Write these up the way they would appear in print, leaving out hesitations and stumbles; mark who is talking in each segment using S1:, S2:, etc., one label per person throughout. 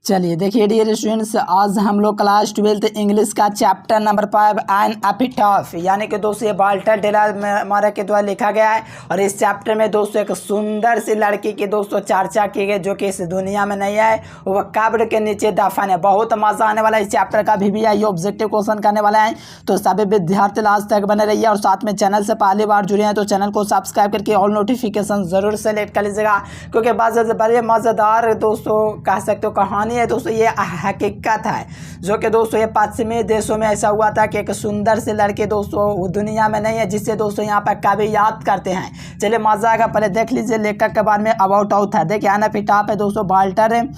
S1: चलिए देखिए dear students, आज हम लोग क्लास 12th इंग्लिश का चैप्टर नंबर 5 एन एपिटाफ यानी कि दोस्तों ये वाल्टर डे ला मारा के द्वारा लिखा गया है। और इस चैप्टर में दोस्तों एक सुंदर सी लड़की की दोस्तों चर्चा की गई जो कि इस दुनिया में नहीं है, वह कब्र के नीचे दफन है। बहुत मजा आने वाला है इस चैप्टर का भी है। ये ऑब्जेक्टिव क्वेश्चन करने वाला है, तो सभी विद्यार्थी लास्ट तक बने रहिए। और साथ में चैनल से पहली बार जुड़े हैं तो चैनल को सब्सक्राइब करके ऑल नोटिफिकेशन जरूर सेलेक्ट कर लीजिएगा, क्योंकि बड़े मज़ेदार दोस्तों कह सकते हो कहानी है दोस्तों। ये हकीकत है जो कि दोस्तों ये पश्चिमी देशों में ऐसा हुआ था कि एक सुंदर से लड़के दोस्तों वो दुनिया में नहीं है, जिससे दोस्तों यहाँ पर कभी याद करते हैं। चलिए मजा आएगा। पहले देख लीजिए लेखक के बारे में अबाउट ऑथर। देखिए एन एपिटाफ है दोस्तों, वाल्टर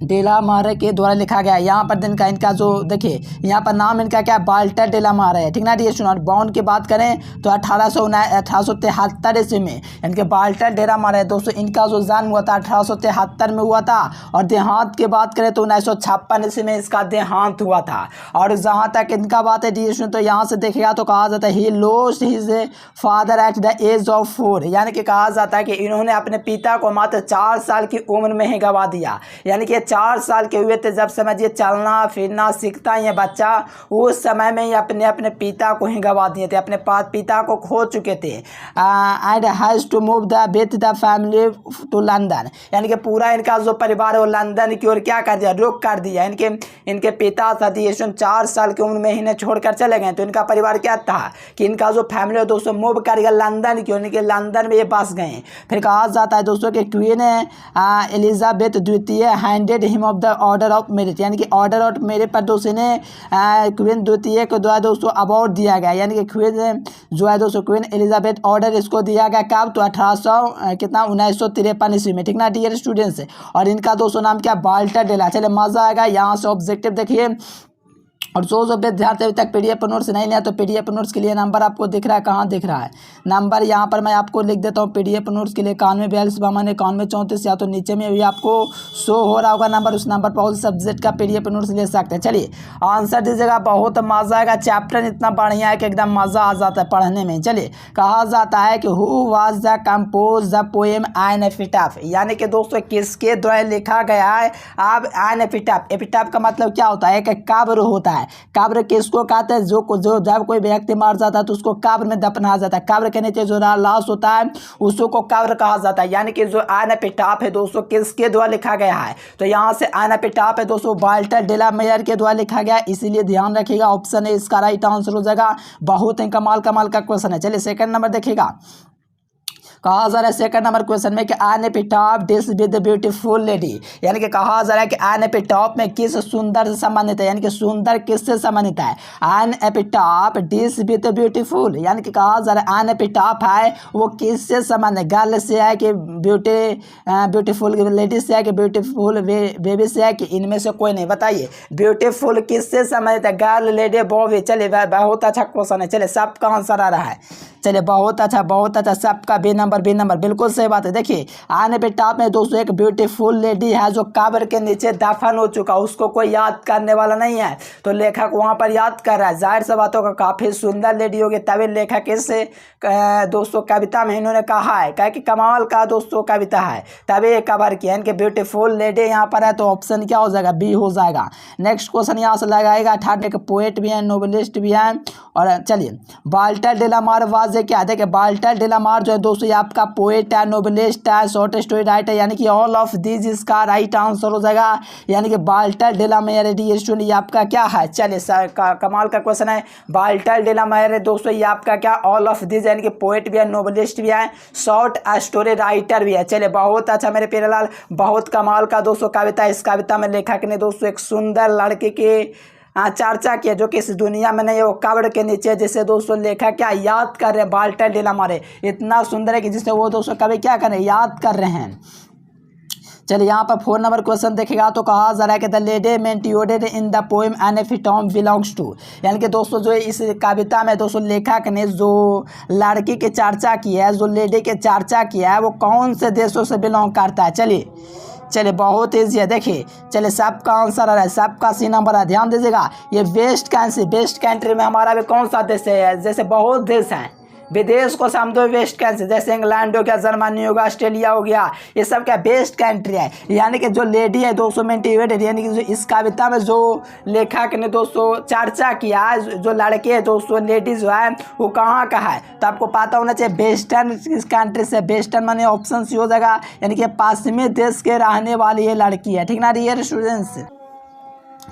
S1: डे ला मारे के द्वारा लिखा गया है। यहाँ पर दिन का इनका जो देखिए यहाँ पर नाम इनका क्या है, वाल्टर डे ला मारे है, ठीक ना। ये सुना बाउंड की बात करें तो 1873 ईस्वी में इनके वाल्टर डे ला मारे दोस्तों। इनका जो जन्म हुआ था 1873 में हुआ था, और देहांत की बात करें तो 1956 ईस्वी में इसका देहांत हुआ था। और जहाँ तक इनका बात है डी तो यहाँ से देखेगा तो कहा जाता है he lost his father at the age of 4, यानी कि कहा जाता है कि इन्होंने अपने पिता को मात्र 4 साल की उम्र में ही गंवा दिया। यानी कि 4 साल के हुए थे जब समझिए चलना फिरना सीखता है ये बच्चा, उस समय में ही अपने पिता को ही गंवा दिए थे, अपने पिता को खो चुके थे। And has to move the with the family to London, यानी कि पूरा इनका जो परिवार है वो लंदन की ओर क्या कर दिया, रुख कर दिया। इनके पिता सती 4 साल की उम्र में ही छोड़कर चले गए, तो इनका परिवार क्या था कि इनका जो फैमिली है दोस्तों मूव कर गया लंदन की ओर, यानी कि लंदन में ये बस गए। फिर कहा जाता है दोस्तों कि क्वीन एलिजाबेथ द्वितीय handed him of the order of merit, यानी कि ऑर्डर ऑफ मेरिट पर दोस्तों ने क्वीन द्वितीय के द्वारा दोस्तों अवार्ड दिया गया। यानी कि क्वीन जो है दोस्तों क्वीन एलिजाबेथ ऑर्डर इसको दिया गया कब, तो 1953 ईस्वी में, ठीक ना डियर स्टूडेंट्स। और इनका दोस्तों नाम क्या, वाल्टर डे ला। चले मजा आएगा। यहाँ से ऑब्जेक्टिव देखिए। और जो विद्यार्थी अभी तक पीडीएफ नोट्स नहीं लिया तो पीडीएफ नोट्स के लिए नंबर आपको दिख रहा है, कहाँ दिख रहा है नंबर, यहाँ पर मैं आपको लिख देता हूँ। पीडीएफ नोट्स के लिए 9142 या तो नीचे में भी आपको शो हो रहा होगा नंबर, उस नंबर पर उस सब्जेक्ट का पीडीएफ नोट्स ले सकते हैं। चलिए आंसर दीजिएगा, बहुत मजा आएगा। चैप्टर इतना बढ़िया है कि एकदम मजा आ जाता है पढ़ने में। चलिए कहा जाता है कि who was the compose the poem an epitaph, यानी कि दोस्तों किसके द्वारा लिखा गया है। अब एन एपिटाफ, एपिटाफ का मतलब क्या होता है, एक कब्र होता है। कब्र किसको कहते हैं, जो जब कोई व्यक्ति मर जाता है तो उसको कब्र में दफना जाता है। कब्र के नीचे जो लाश होता है उसको कब्र कहा जाता है। यानी कि जो एन एपिटाफ है दोस्तों किसके द्वारा लिखा गया है, तो यहाँ से एन एपिटाफ है दोस्तों वाल्टर डे ला मारे के द्वारा लिखा गया, इसीलिए ध्यान रखिएगा। ऑप्शन है इसका राइट आंसर हो जाएगा। बहुत ही कमाल का क्वेश्चन है। चलिए सेकंड नंबर देखिएगा। कहा जा रहा है सेकंड नंबर क्वेश्चन में कि an epitaph deals with the beautiful lady, यानी कि कहा जा रहा है कि एन एपिटाफ में किस सुंदर से संबंधित है, यानी कि सुंदर किससे संबंधित है। An epitaph deals with the beautiful, यानी कि कहा जा रहा है एन एपिटाफ है वो किससे संबंधित है, गर्ल से है कि ब्यूटीफुल लेडी से है कि ब्यूटीफुल बेबी से है कि इनमें से कोई नहीं। बताइए ब्यूटीफुल किससे संबंधित है, गर्ल लेडी बॉबी। चलिए बहुत अच्छा क्वेश्चन है। चलिए सबका आंसर आ रहा है। चलिए बहुत अच्छा सबका बी नंबर बिल्कुल सही बात है। देखिए एन एपिटाफ में दोस्तों एक ब्यूटीफुल लेडी है जो कब्र के नीचे दफन हो चुका, उसको कोई याद करने वाला नहीं है, तो लेखक वहाँ पर याद कर रहा है। जाहिर सी बातों का काफ़ी सुंदर लेडी होगी, तभी लेखक इससे दोस्तों कविता में इन्होंने कहा है, क्या कि कमाल का दोस्तों कविता है, तभी ये कवर किया। इनके ब्यूटीफुल लेडी यहाँ पर है, तो ऑप्शन क्या हो जाएगा, बी हो जाएगा। नेक्स्ट क्वेश्चन यहाँ से लगाएगा। थर्ड एक पोएट भी है, नोवेलिस्ट भी है। और चलिए वाल्टर डे ला मारे वाजे क्या, देखिए वाल्टर डे ला मारे जो है दोस्तों आपका पोएट है, नोवेलिस्ट है, शॉर्ट स्टोरी राइटर, यानी कि ऑल ऑफ दीज इसका राइट आंसर हो जाएगा। यानी कि वाल्टर डे ला मारे डी स्टूडेंट ये आपका क्या है। चलिए कमाल का क्वेश्चन है। वाल्टर डे ला मारे दोस्तों ये आपका क्या, ऑल ऑफ दीज, यानी कि पोएट भी है, नोवेलिस्ट भी है, शॉर्ट स्टोरी राइटर भी है। चलिए बहुत अच्छा मेरे प्यारे लाल, बहुत कमाल का दोस्तों कविता। इस कविता में लेखक ने दोस्तों एक सुंदर लड़के की चर्चा किया जो कि इस दुनिया में नहीं है, वो कब्र के नीचे, जिसे दोस्तों लेखक क्या याद कर रहे हैं, वाल्टर डे ला मारे इतना सुंदर है कि जिसे वो दोस्तों कभी क्या कर रहे हैं, याद कर रहे हैं। चलिए यहाँ पर 4 नंबर क्वेश्चन देखेगा तो कहा जा रहा है कि the lady mentioned in the poem an epitaph belongs to, यानी कि दोस्तों जो इस कविता में दोस्तों लेखक ने जो लड़की की चर्चा की है, जो लेडी की चर्चा किया है, वो कौन से देशों से बिलोंग करता है। चलिए बहुत ईजी है। देखिए चलिए सबका आंसर आ रहा है, सबका सी नंबर है। ध्यान दीजिएगा। ये वेस्ट कंट्री में हमारा भी कौन सा देश है, जैसे बहुत देश हैं, विदेश को समझो वेस्ट कंट्री, जैसे इंग्लैंड हो गया, जर्मनी हो गया, ऑस्ट्रेलिया हो गया, ये सब क्या बेस्ट कंट्री है। यानी कि जो लेडी है दोस्तों मोटिवेटेड, यानी कि जो इस कविता में जो लेखक ने दोस्तों चर्चा किया है, जो लड़के है दोस्तों लेडीज जो है वो कहाँ का है, तो आपको पता होना चाहिए वेस्टर्न कंट्री से। वेस्टर्न माने ऑप्शन सी हो जाएगा, यानी कि पश्चिमी देश के रहने वाली ये लड़की है, ठीक ना डियर स्टूडेंट्स।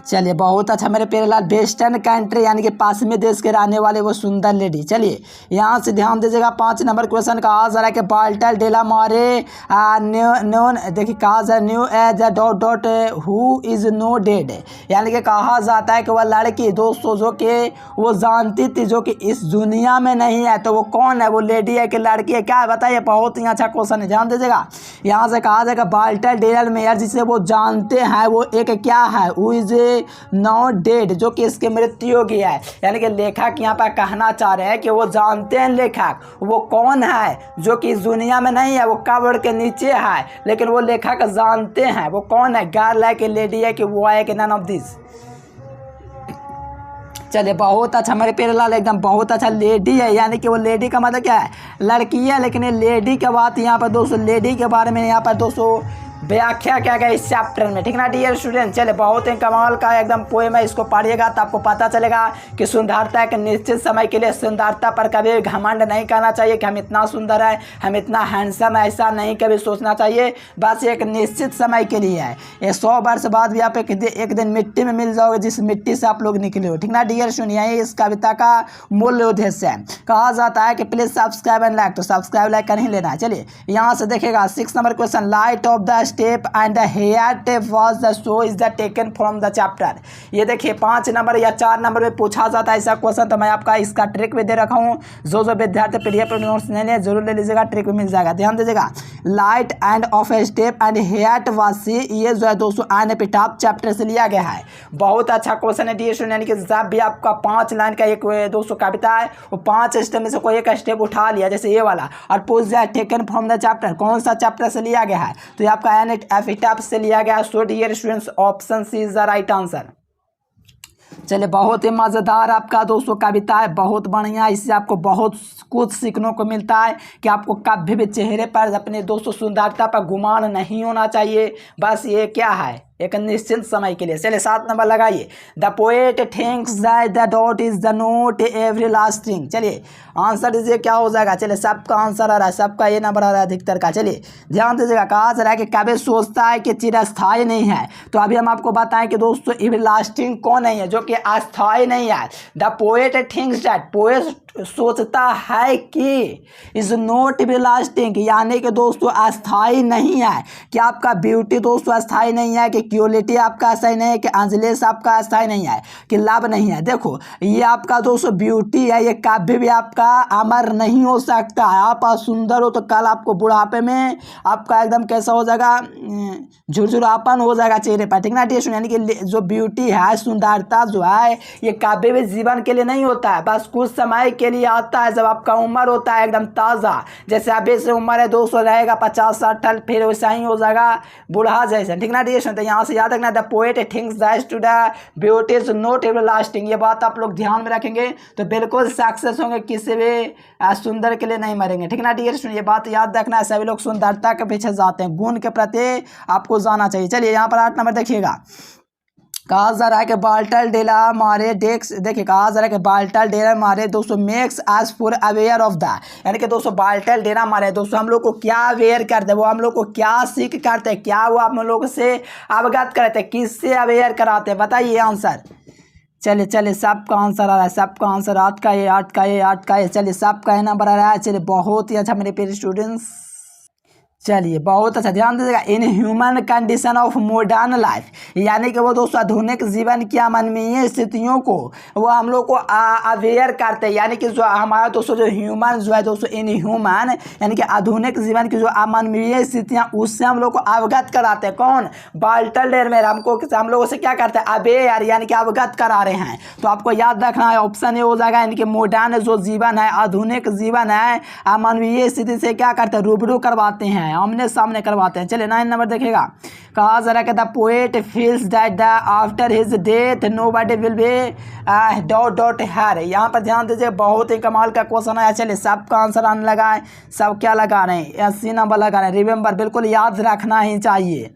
S1: चलिए बहुत अच्छा मेरे प्यारे लाल, वेस्टर्न कंट्री यानी कि पश्चिमी देश के रहने वाले वो सुंदर लेडी। चलिए यहाँ से ध्यान दीजिएगा, 5 नंबर क्वेश्चन कहा जा रहा है कि बाल्टर डेला मारे नोन, देखिए कहा जा new age a dot dot who is no dead, यानी कि कहा जाता है कि वह लड़की दोस्तों जो कि वो जानती थी जो कि इस दुनिया में नहीं है, तो वो कौन है, वो लेडी है कि लड़की है, क्या है बताइए। बहुत ही अच्छा क्वेश्चन है, ध्यान दीजिएगा। यहाँ से कहा जाएगा बाल्टर डेलर मेयर जिसे वो जानते हैं वो एक क्या है, हु इज नॉट डेड, जो कि इसकी मृत्यु हो गई है। यानी कि लेखक यहाँ पर कहना चाह रहे हैं कि वो जानते हैं लेखक वो कौन है जो कि इस दुनिया में नहीं है, वो कब्र के नीचे है, लेकिन वो लेखक जानते हैं वो कौन है, गर्ल है कि लेडी है कि वो है कि नन ऑफ दिस। चलिए बहुत अच्छा मेरे प्यारे लाल, एकदम बहुत अच्छा लेडी है, यानी कि वो लेडी का मतलब क्या है, लड़की है, लेकिन ये लेडी के बात यहाँ पर दोस्तों लेडी के बारे में यहाँ पर दोस्तों व्याख्या क्या गया इस चैप्टर में, ठीक ना डियर स्टूडेंट। चले बहुत ही कमाल का एकदम पोएम है, इसको पढ़िएगा तो आपको पता चलेगा कि सुंदरता एक निश्चित समय के लिए, सुंदरता पर कभी घमंड नहीं करना चाहिए कि हम इतना सुंदर है, हम इतना हैंडसम है, ऐसा नहीं कभी सोचना चाहिए। बस एक निश्चित समय के लिए है, ये 100 वर्ष बाद भी आप एक दिन मिट्टी में मिल जाओगे जिस मिट्टी से आप लोग निकले हो, ठीक ना डियर स्टूडेंट। यही इस कविता का मूल उद्देश्य है। कहा जाता है कि प्लीज सब्सक्राइब एंड लाइक, तो सब्सक्राइब लाइक कर ही लेना है। चलिए यहाँ से देखेगा 6 number question, light of the step and the hair tape was the show is the taken from the chapter. ये देखिए 5 नंबर या 4 नंबर में पूछा जाता है ऐसा क्वेश्चन, तो मैं आपका इसका ट्रिक भी दे रखा हूँ। जो विद्यार्थी पीडीएफ पर नोट्स नहीं ले जरूर ले लीजिएगा, ट्रिक भी मिल जाएगा। ध्यान दीजिएगा, light and of a step and hair was she, ये जो है दोस्तों आन एपिटाफ चैप्टर से लिया गया है। बहुत अच्छा क्वेश्चन है डियर स्टूडेंट, यानी कि जब भी आपका 5 लाइन का एक दोस्तों कविता है, वो 5 स्टेप में से कोई एक स्टेप उठा लिया जैसे ये वाला, और पूछ जाए टेकन फ्रॉम द चैप्टर, कौन सा चैप्टर से लिया गया है, तो ये आपका एन एपिटाफ से लिया गया। So dear students option C is the right answer. चलिए बहुत ही मज़ेदार आपका दोस्तों कविता है, बहुत बढ़िया, इससे आपको बहुत कुछ सीखने को मिलता है कि आपको कभी भी चेहरे पर अपने दोस्तों सुंदरता पर गुमान नहीं होना चाहिए। बस ये क्या है, एक निश्चित समय के लिए। चलिए 7 नंबर लगाइए, the poet thinks that the dot is the note every last thing. चलिए आंसर दीजिए क्या हो जाएगा। चलिए सबका आंसर आ रहा है, सबका ये नंबर आ रहा है अधिकतर का। चलिए ध्यान दीजिएगा, कहा जा रहा है कि कभी सोचता है कि चिरस्थायी नहीं है, तो अभी हम आपको बताएं कि दोस्तों एवरी लास्टिंग कौन नहीं है, जो कि अस्थायी नहीं है। The poet thinks that, poet सोचता है कि इज नॉट एवरी लास्टिंग, यानी कि दोस्तों अस्थायी नहीं है। कि आपका ब्यूटी दोस्तों अस्थायी नहीं है, कि क्वालिटी आपका अस्थायी नहीं है, कि अंजलिस आपका अस्थायी नहीं है, कि लाभ नहीं है। देखो ये आपका दोस्तों ब्यूटी है, ये कभी भी आपका अमर नहीं हो सकता है। आप सुंदर हो तो कल आपको बुढ़ापे में आपका एकदम कैसा हो जाएगा, झुरझुरापन हो जाएगा चेहरे पर, ठीक ना डियर स्टूडेंट। यानी कि जो ब्यूटी है, सुंदरता जो है, ये कभी भी जीवन के लिए नहीं होता है, बस कुछ समय के लिए आता है। जब आपका उम्र होता है एकदम ताज़ा, जैसे अभी से उम्र है 200 रहेगा 50-60 साल, फिर वैसा ही हो जाएगा बूढ़ा जैसे, ठीक ना डियर स्टूडेंट। तो यहाँ से याद रखना, the poet thinks that to the beauty is not everlasting, ये बात आप लोग ध्यान में रखेंगे तो बिल्कुल सक्सेस होंगे, किसी भी सुंदर के लिए नहीं मरेंगे, ठीक ना डियर स्टूडेंट। ये बात याद रखना है, सभी लोग सुंदरता के पीछे जाते हैं, गुण के प्रति आपको जाना चाहिए। चलिए यहाँ पर 8 नंबर देखिएगा, कहा जा रहा है कि बाल्टर डेला मारे डेक्स, देखिए कहा जा रहा है कि बाल्टर डेला मारे दोस्तों makes as for aware of the, यानी कि दोस्तों बाल्टर डेला मारे दोस्तों हम लोग को क्या अवेयर करते हैं, वो हम लोग को क्या सीख करते हैं, क्या वो आप लोग से अवगत करते हैं, किससे अवेयर कराते हैं, बताइए आंसर। चलिए चलिए सबका आंसर आ रहा है, सबका आंसर 8 का ये 8 का ये 8 का ये, चलिए सबका ये नंबर आ रहा है। चलिए बहुत ही अच्छा मेरे प्यारे स्टूडेंट्स, चलिए बहुत अच्छा ध्यान दीजिएगा। In human condition of modern life, यानी कि वो दोस्तों आधुनिक जीवन की अमानवीय स्थितियों को वो हम लोग को अवेयर करते हैं, यानी कि जो हमारा दोस्तों जो ह्यूमन जो है दोस्तों इन ह्यूमन यानी कि आधुनिक जीवन की जो अमानवीय स्थितियाँ उससे हम लोग को अवगत कराते हैं। कौन, बाल्टर डेलमेयर हमको हम लोगों से क्या करते हैं, अवेयर यानी कि अवगत करा रहे हैं। तो आपको याद रखना है ऑप्शन ए हो जाएगा, यानी कि मॉडर्न जो जीवन है, आधुनिक जीवन है, अमानवीय स्थिति से क्या करते हैं, रूबरू करवाते हैं। हैं, आमने सामने करवाते हैं। चलिए 9 नंबर देखेगा, कहा जरा कि the poet feels that the after his death nobody will be dot dot her. यहाँ पर ध्यान दीजिए, बहुत ही कमाल का क्वेश्चन आया। चलिए सबका आंसर आने लगा है, सब क्या लगा रहे हैं, 80 नंबर लगा रहे हैं। रिमेंबर बिल्कुल याद रखना ही चाहिए।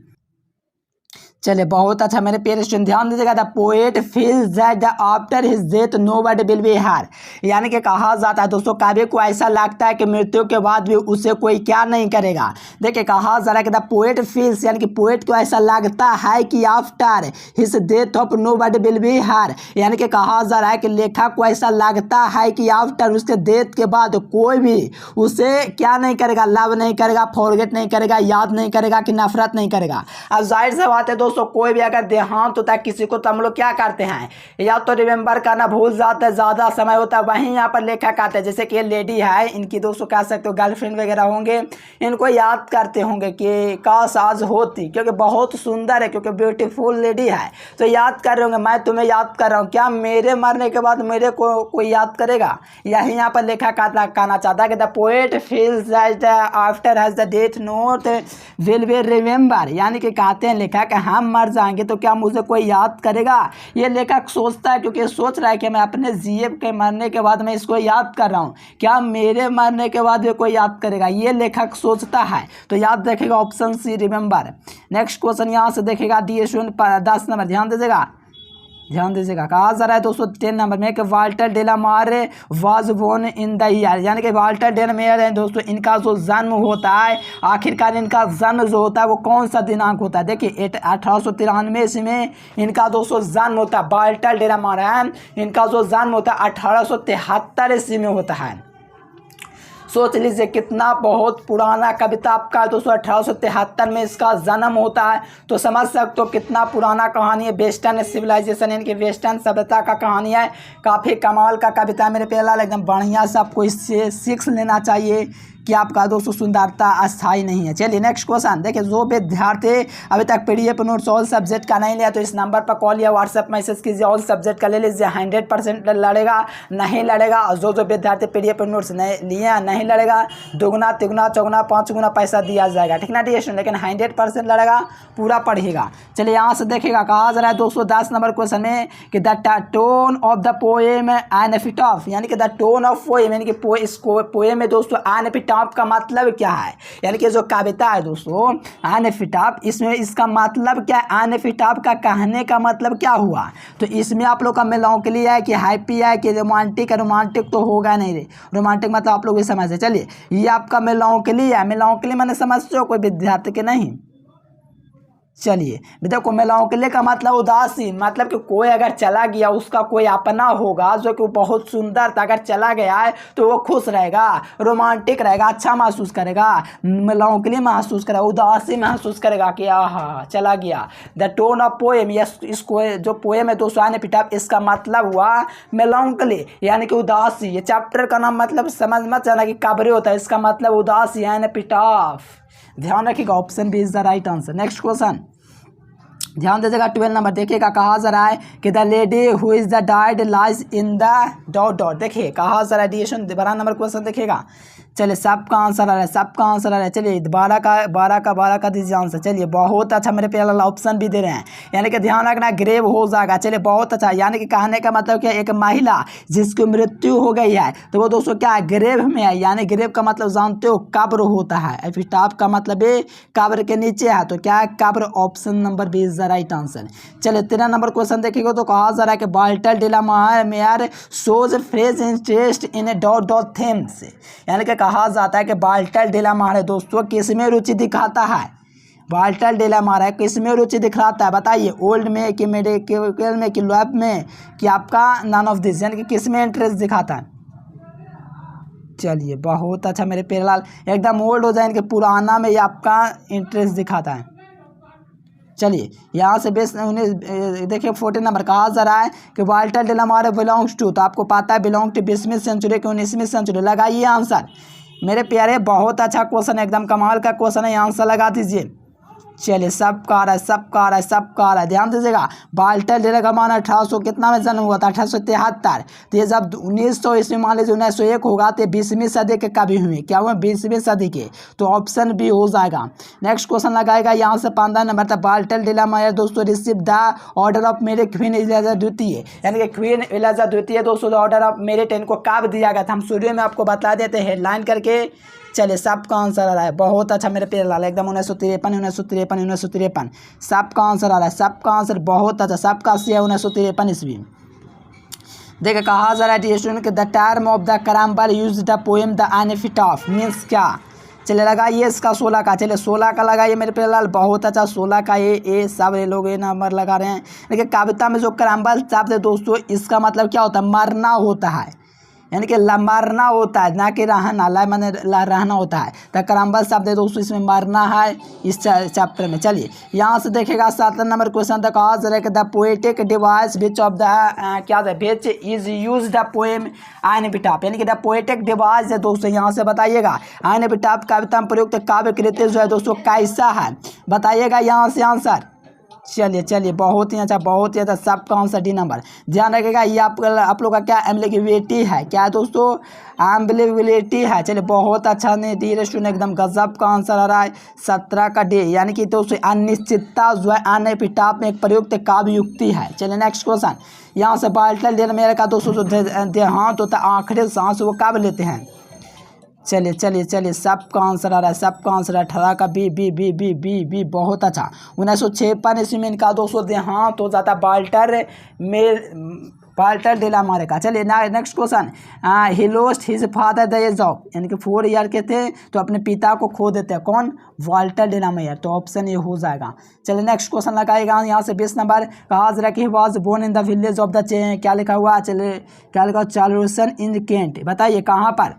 S1: चलिए बहुत अच्छा मेरे प्यारे स्टूडेंट, ध्यान दीजिएगा, the poet feels that the after his death nobody will be here. यानी कि कहा जाता है दोस्तों, कवि को ऐसा लगता है कि मृत्यु के बाद भी उसे कोई क्या नहीं करेगा। देखिए कहा जा रहा है कि द पोएट फील्स, यानी कि पोएट को ऐसा लगता है कि after his death of nobody will be here. यानी कि कहा जा रहा है कि लेखक को ऐसा लगता है कि आफ्टर उसके डेथ के बाद कोई भी उसे क्या नहीं करेगा, लव नहीं करेगा, फॉरगेट नहीं करेगा, याद नहीं करेगा, कि नफरत नहीं करेगा। अब जाहिर सी बात है दोस्तों, कोई भी अगर देहांत होता है किसी को, तो हम लोग क्या करते हैं, या तो रिमेंबर करना भूल जाते हैं, ज़्यादा समय होता है। वहीं यहाँ पर लेखक आते हैं, जैसे कि ये लेडी है, इनकी दोस्तों कह सकते हो गर्लफ्रेंड वगैरह होंगे, इनको याद करते होंगे कि काश आज होती, क्योंकि बहुत सुंदर है, क्योंकि ब्यूटीफुल लेडी है, तो याद कर रहे होंगे, मैं तुम्हें याद कर रहा हूँ, क्या मेरे मरने के बाद मेरे को कोई याद करेगा। यही यहाँ पर लेखक कहना चाहता है कि the poet feels that after has the death note will be remember. यानी कि कहते हैं लेखक, हम मर जाएंगे तो क्या मुझे कोई याद करेगा। ये लेखक सोचता है, क्योंकि सोच रहा है कि मैं अपने जिए के मरने के बाद मैं इसको याद कर रहा हूँ, क्या मेरे मरने के बाद भी कोई याद करेगा, ये लेखक सोचता है। तो याद रखेगा option C remember. Next question यहाँ से देखेगा, डी स्टूडेंट 10 नंबर, ध्यान दीजिएगा, कहा जा रहा है दोस्तों 10 नंबर में कि Walter de la Mare was born in the year. यानी कि वाल्टर डेलामार है दोस्तों, इनका जो जन्म होता है, आखिरकार इनका जन्म जो होता है वो कौन सा दिनांक होता है। देखिए 1893 ईस्वी में इनका दोस्तों जन्म होता है। वाल्टर डेलामार है, इनका जो जन्म होता है 1873 ईस्वी में होता है। सोच लीजिए कितना बहुत पुराना कविता आपका दोस्तों, 1873 में इसका जन्म होता है। तो समझ सकते हो कितना पुराना कहानी है। वेस्टर्न सिविलाइजेशन, यानी कि वेस्टर्न सभ्यता का कहानी है। काफ़ी कमाल का कविता है मेरे प्यारे लाल, एकदम बढ़िया से आपको इससे सीख लेना चाहिए कि आपका दोस्तों सुंदरता अस्थाई नहीं है। चलिए नेक्स्ट क्वेश्चन देखिए, जो विद्यार्थी अभी तक PDF नोट्स ऑल सब्जेक्ट का नहीं लिया तो इस नंबर पर कॉल या व्हाट्सएप मैसेज कीजिए, ऑल सब्जेक्ट का ले लीजिए, 100% लड़ेगा, नहीं लड़ेगा। और जो विद्यार्थी PDF नोट्स नहीं लिए नहीं लड़ेगा, दुगुना तिगुना चौगुना 5 गुना पैसा दिया जाएगा, ठीक ना डी स्टूडेंट, लेकिन 100% लड़ेगा, पूरा पढ़ेगा। चलिए यहाँ से देखेगा, कहा जा रहा है 210 नंबर क्वेश्चन में कि the tone of the poem an epitaph. यानी कि द टोन ऑफ पोएम, यानी कि इस पोएम में दोस्तों एन एपिटाफ का मतलब क्या है। यानी कि जो कविता है दोस्तों एन एपिटाफ, इसमें इसका मतलब क्या है, एन एपिटाफ का कहने का मतलब क्या हुआ। तो इसमें आप लोग का मेलांकोली है कि हैप्पी है कि रोमांटिक है। रोमांटिक तो होगा नहीं रे, रोमांटिक मतलब आप लोग ये समझते। चलिए ये आपका मेलांकोली है, मेलांकोली मैंने समझते हो कोई विद्यार्थी के नहीं। चलिए देखो, मेलांकोली का मतलब उदासीन, मतलब कि कोई अगर चला गया, उसका कोई अपना होगा जो कि बहुत सुंदर था, अगर चला गया है तो वो खुश रहेगा, रोमांटिक रहेगा, अच्छा महसूस करेगा, मेलांकोली महसूस करेगा, उदासी महसूस करेगा कि आहा चला गया। द टोन ऑफ पोएम, इसको जो पोएम है दोस्तों एन एपिटाफ, इसका मतलब हुआ मेलांकोली यानी कि उदासी। ये चैप्टर का नाम मतलब समझ मत जाना कि काबरे होता है, इसका मतलब उदासी एन एपिटाफ। ध्यान रखिएगा, option B is the right answer. Next question ध्यान दीजिएगा, 12 नंबर देखिएगा, कहा जा रहा है कि the lady who is the died lies in the dot dot. देखिए कहा जा रहा है डिएशन 12 नंबर क्वेश्चन देखिएगा। चलिए सबका आंसर आ रहा है, सबका आंसर आ रहा है। चलिए 12 का दीजिए आंसर। चलिए बहुत अच्छा, मेरे प्यारे लाल ऑप्शन भी दे रहे हैं, यानी कि ध्यान रखना ग्रेव हो जाएगा। चलिए बहुत अच्छा, यानी कि कहने का मतलब क्या, एक महिला जिसकी मृत्यु हो गई है तो वो दोस्तों क्या है, ग्रेव में है। यानी ग्रेव का मतलब जानते हो कब्र होता है, एपिटाफ का मतलब ये कब्र के नीचे है, तो क्या है कब्र। Option number B is the right answer. चलिए 13 नंबर क्वेश्चन देखिएगा, तो कहा जा रहा है कि Walter de la Mare shows fresh interest in a dot dot themes. यानी कि कहा जाता है कि वाल्टर डेलामार है दोस्तों किसमें रुचि दिखाता है। वाल्टर डेलामार है किसमें रुचि दिखाता है, बताइए, ओल्ड में कि मेडिकल में कि लैब में कि आपका नन ऑफ दिस, यानी कि किसमें इंटरेस्ट दिखाता है। चलिए बहुत अच्छा मेरे प्यारे लाल, एकदम ओल्ड हो जाए कि पुराना में ये आपका इंटरेस्ट दिखाता है। चलिए यहाँ से बेस देखिए 14 नंबर कहा जा रहा है कि वाल्टर डेलामार बिलोंग्स टू, तो आपको पता है बिलोंग टू 20वीं सेंचुरी की 19वीं सेंचुरी। लगाइए आंसर मेरे प्यारे, बहुत अच्छा क्वेश्चन है, एकदम कमाल का क्वेश्चन है, आंसर लगा दीजिए। चलिए सबका आ रहा है, सबका आ रहा है, सबका आ रहा है। ध्यान दीजिएगा, वाल्टर डेला का मान 1800 कितना में जन्म हुआ था? 1873। तो ये जब 1900 ईस्वी मान लीजिए 1901 होगा तो 20वीं सदी के कभी हुए, क्या हुए? 20वीं सदी के। तो ऑप्शन बी हो जाएगा। नेक्स्ट क्वेश्चन लगाएगा यहाँ से 15 नंबर तक। वाल्टर डेला मायर दोस्तों receive the order of merit queen Elizabeth द्वितीय, यानी कि क्वीन एलिजाबेथ द्वितीय दोस्तों ऑर्डर ऑफ मेरिट इनको कब दिया गया था? हम शुरू में आपको बता देते हैं हेडलाइन करके। चलिए सबका आंसर आ रहा है, बहुत अच्छा मेरे प्यारे लाल, एकदम 1953 1953 1953 सबका आंसर आ रहा है, सबका आंसर बहुत अच्छा, सबका सी है 1953 ईस्वी। देखिए कहा जा रहा है student the term of the crumble use the poem the epitaph means क्या? चलिए लगाइए इसका 16 का, चलिए 16 का लगाइए मेरे प्यारे लाल, बहुत अच्छा 16 का। ये सब ये लोग ये नंबर लगा रहे हैं। देखिए कविता में जो करम्बल शब्द है दोस्तों, इसका मतलब क्या होता है? मरना होता है, यानी कि मरना होता है, ना कि रहना। ला मैंने रहना होता है। तो करम्बल शब्द है दोस्तों, इसमें मरना है इस चैप्टर में। चलिए यहाँ से देखेगा 7 नंबर क्वेश्चन तक आज the poetic device which of the क्या है which is use the poem epitaph, यानी कि द पोएटिक डिवाइस है दोस्तों, यहाँ से बताइएगा एपिटाफ कविता में प्रयुक्त काव्य कृत्य जो है दोस्तों कैसा है? बताइएगा यहाँ से आंसर। चलिए चलिए बहुत ही अच्छा, बहुत ही अच्छा, सबका आंसर डी नंबर। ध्यान रखिएगा ये आप लोग का क्या एम्बिलिबिलिटी है, क्या है दोस्तों? एम्बिलिबिलिटी है। चलिए बहुत अच्छा ने डी स्टूडेंट, एकदम गजब का आंसर आ रहा है 17 का डी, यानी कि दोस्तों अनिश्चितता जो है एपिटाफ में एक प्रयुक्त काव्य युक्ति है। चलिए नेक्स्ट क्वेश्चन यहाँ से वाल्टर डेलामेयर का दोस्तों जो देहांत होता है आखिरी सांस वो कब लेते हैं? चलिए चलिए चलिए सबका आंसर आ रहा है, सबका आंसर 18 का B B B B B B बहुत अच्छा। 1956 ईस्वी में इनका दोस्तों देहांत हो जाता वाल्टर डेलामेयर का। चलिए next question he lost his father the age of, यानी कि 4 ईयर के थे तो अपने पिता को खो देते हैं, कौन? वाल्टर डेलामेयर। तो ऑप्शन ये हो जाएगा। चलिए नेक्स्ट क्वेश्चन लगाएगा यहाँ से 20 नंबर। कहा जरा कि was born in the village of the क्या लिखा हुआ? चलिए क्या लिखा? चार्ल्सन इन केंट, बताइए कहाँ पर?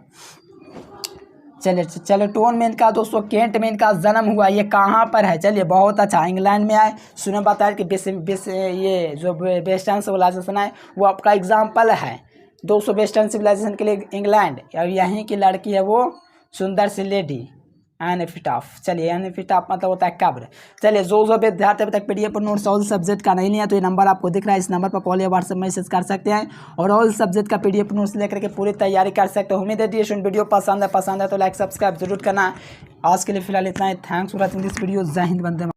S1: चलिए टोन में इनका दोस्तों केंट में इनका जन्म हुआ, ये कहाँ पर है? चलिए बहुत अच्छा, इंग्लैंड में आए। सुने बताया कि ये जो वेस्टर्न सिविलाइजेशन है वो आपका एग्जाम्पल है दोस्तों वेस्टर्न सिविलाइजेशन के लिए इंग्लैंड। और यहीं की लड़की है वो सुंदर सी लेडी एपिटाफ। चलिए एपिटाफ मतलब होता है कब्र। चलिए जो विद्यार्थी अभी तक पीडीएफ पर नोट्स ऑल सब्जेक्ट का नहीं लिया तो ये नंबर आपको दिख रहा है, इस नंबर पर कॉल या व्हाट्सएप मैसेज कर सकते हैं और ऑल सब्जेक्ट का पीडीएफ नोट्स लेकर के पूरी तैयारी कर सकते हो। उम्मीद है वीडियो पसंद है तो लाइक सब्सक्राइब जरूर करना। आज के लिए फिलहाल इतना ही। Thanks for watching this video. जय हिंद, वंदे मातरम।